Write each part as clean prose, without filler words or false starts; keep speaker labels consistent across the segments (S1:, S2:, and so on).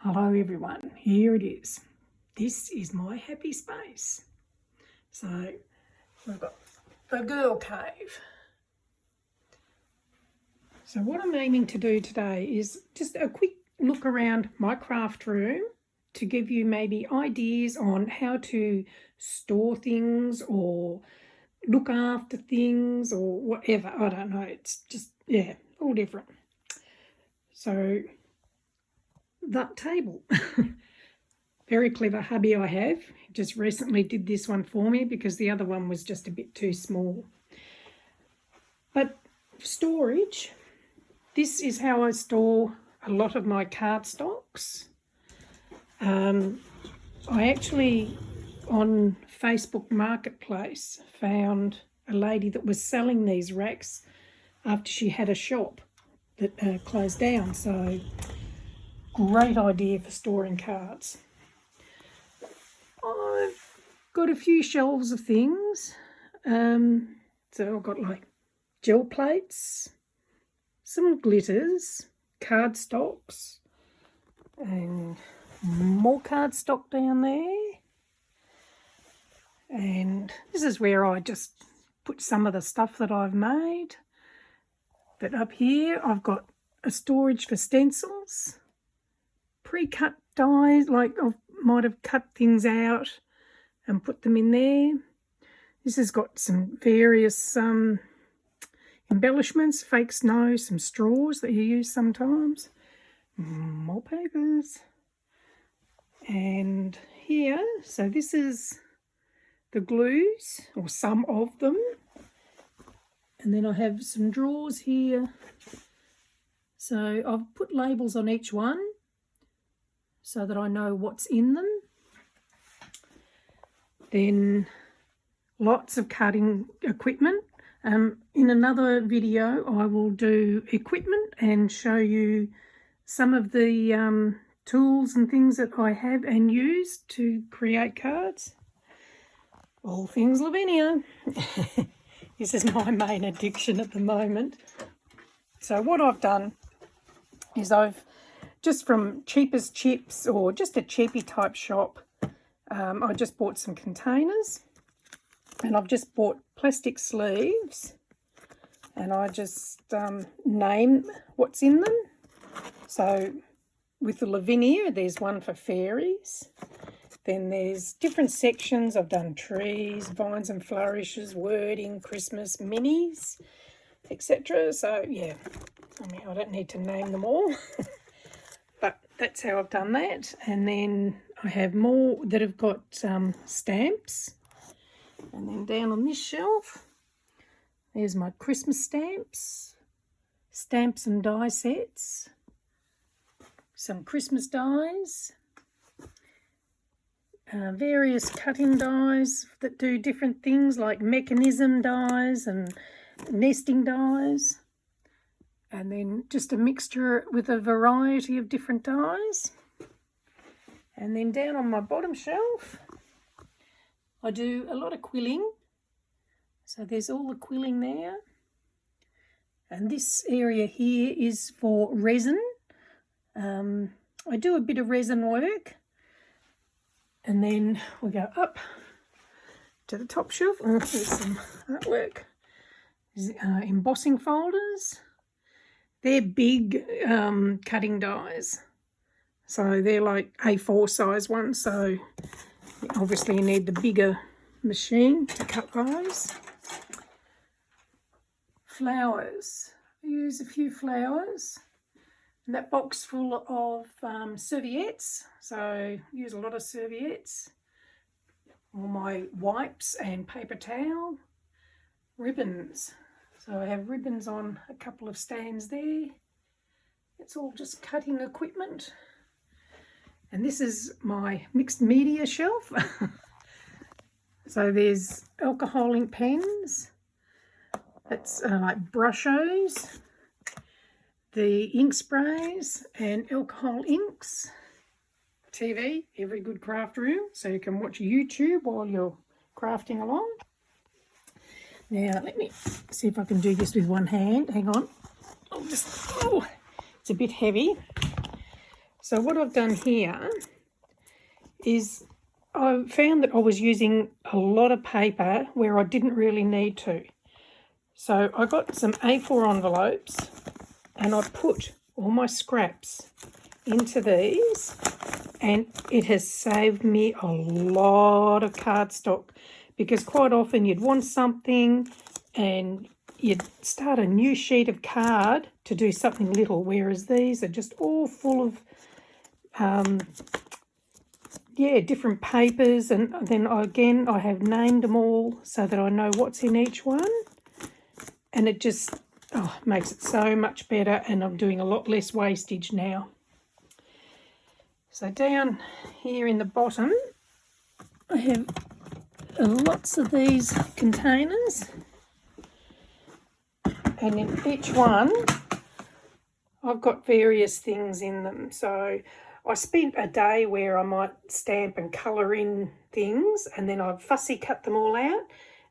S1: Hello everyone, here it is. This is my happy space. So we've got the girl cave. So what I'm aiming to do today is just a quick look around my craft room to give you maybe ideas on how to store things or look after things or whatever. I don't know, it's just, yeah, all different. So that table. Very clever hubby I have. He just recently did this one for me because the other one was just a bit too small. But storage, this is how I store a lot of my cardstocks. I actually, on Facebook Marketplace, found a lady that was selling these racks after she had a shop that closed down. So great idea for storing cards. I've got a few shelves of things. So I've got like gel plates, some glitters, cardstocks, and more cardstock down there. And this is where I just put some of the stuff that I've made. But up here I've got a storage for stencils, pre-cut dies, like I might have cut things out and put them in there. This has got some various embellishments, fake snow, some straws that you use sometimes, more papers. And here, so this is the glues, or some of them. And then I have some drawers here. So I've put labels on each one so that I know what's in them. Then lots of cutting equipment. In another video I will do equipment and show you some of the tools and things that I have and use to create cards. All things Lavinia. This is my main addiction at the moment. So what I've done is I've just from Cheapest Chips or just a cheapy type shop, I just bought some containers and I've just bought plastic sleeves and I just name what's in them. So with the Lavinia, there's one for fairies. Then there's different sections. I've done trees, vines and flourishes, wording, Christmas, minis, etc. So yeah, I mean, I don't need to name them all. But that's how I've done that. And then I have more that have got stamps. And then down on this shelf, there's my Christmas stamps, stamps and die sets, some Christmas dies, various cutting dies that do different things like mechanism dies and nesting dies. And then just a mixture with a variety of different dies. And then down on my bottom shelf, I do a lot of quilling. So there's all the quilling there. And this area here is for resin. I do a bit of resin work. And then we go up to the top shelf. Oh, there's some artwork. Embossing folders. They're big cutting dies, so they're like A4 size ones, so obviously you need the bigger machine to cut those. Flowers, I use a few flowers, and that box full of serviettes, so I use a lot of serviettes. All my wipes and paper towel, ribbons. So I have ribbons on a couple of stands there. It's all just cutting equipment. And this is my mixed media shelf. So there's alcohol ink pens. That's like brushos, the ink sprays and alcohol inks. TV, every good craft room, so you can watch YouTube while you're crafting along. Now, let me see if I can do this with one hand. Hang on. Oh, it's a bit heavy. So what I've done here is I found that I was using a lot of paper where I didn't really need to. So I got some A4 envelopes and I put all my scraps into these, and it has saved me a lot of cardstock, because quite often you'd want something and you'd start a new sheet of card to do something little, whereas these are just all full of different papers, and then again I have named them all so that I know what's in each one, and it just makes it so much better, and I'm doing a lot less wastage now. So down here in the bottom I have lots of these containers, and in each one I've got various things in them. So I spent a day where I might stamp and colour in things, and then I fussy cut them all out,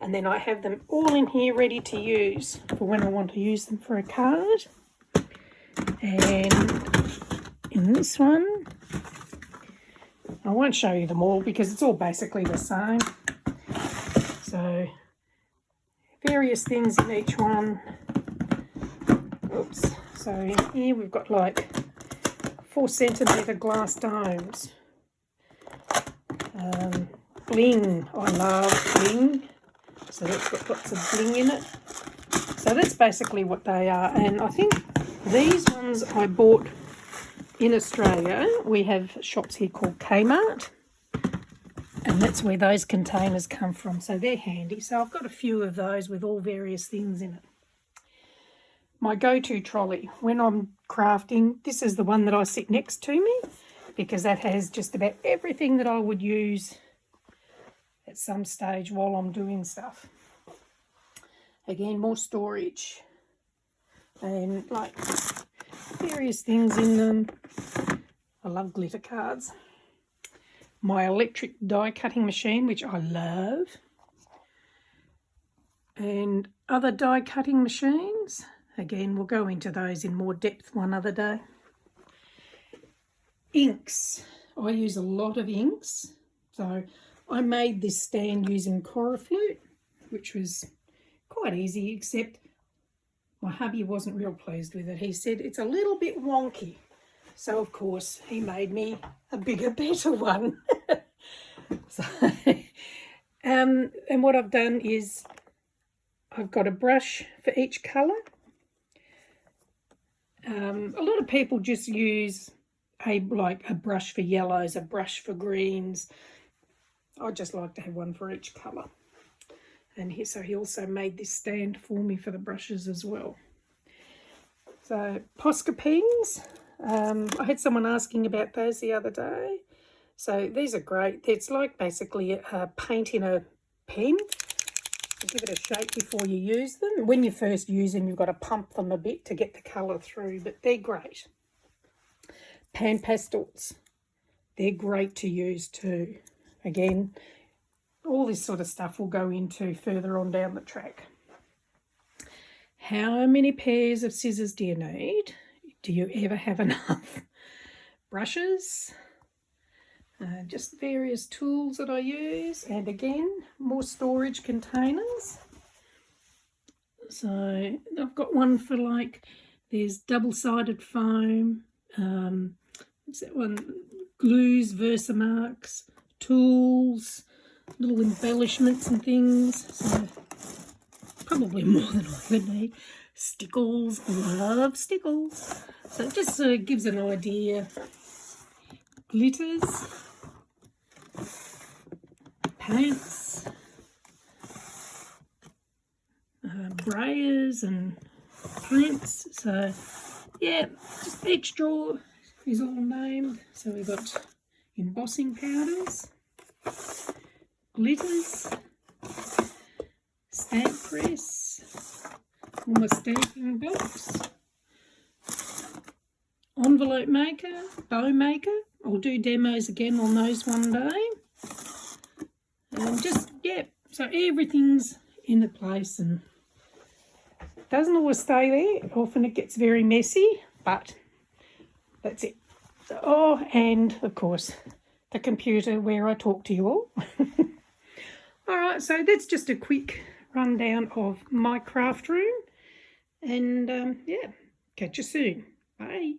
S1: and then I have them all in here ready to use for when I want to use them for a card. And in this one, I won't show you them all because it's all basically the same. So various things in each one. Oops. So in here we've got like 4cm glass domes. Bling, I love bling. So that's got lots of bling in it. So that's basically what they are. And I think these ones I bought in Australia. We have shops here called Kmart, and that's where those containers come from. So they're handy. So I've got a few of those with all various things in it. My go-to trolley when I'm crafting, this is the one that I sit next to me, because that has just about everything that I would use at some stage while I'm doing stuff. Again, more storage and like various things in them. I love glitter cards. My electric die cutting machine, which I love, and other die cutting machines. Again, we'll go into those in more depth one other day. Inks. I use a lot of inks. So I made this stand using Coraflute, which was quite easy, except my hubby wasn't real pleased with it. He said it's a little bit wonky. So, of course, he made me a bigger, better one. So, and what I've done is I've got a brush for each colour. A lot of people just use a brush for yellows, a brush for greens. I just like to have one for each colour. And so he also made this stand for me for the brushes as well. So Posca pens. I had someone asking about those the other day. So these are great. It's like basically a paint in a pen. Give it a shake before you use them. When you first use them, you've got to pump them a bit to get the colour through, but they're great. Pan pastels. They're great to use too. Again, all this sort of stuff we'll go into further on down the track. How many pairs of scissors do you need? Do you ever have enough? Brushes. Just various tools that I use, and again more storage containers. So I've got one for there's double-sided foam, what's that one, glues, Versamarks, tools, little embellishments and things, so probably more than I would need. Stickles, I love stickles, so it just sort of gives an idea. Glitters, paints, brayers and paints. So yeah, just each drawer is all named. So we've got embossing powders, glitters, stamp press, all my stamping blocks, envelope maker, bow maker. I'll do demos again on those one day. And just, yeah, so everything's in a place, and it doesn't always stay there. Often it gets very messy, but that's it. Oh, and of course the computer where I talk to you all. Alright, so that's just a quick rundown of my craft room, and yeah, catch you soon. Bye.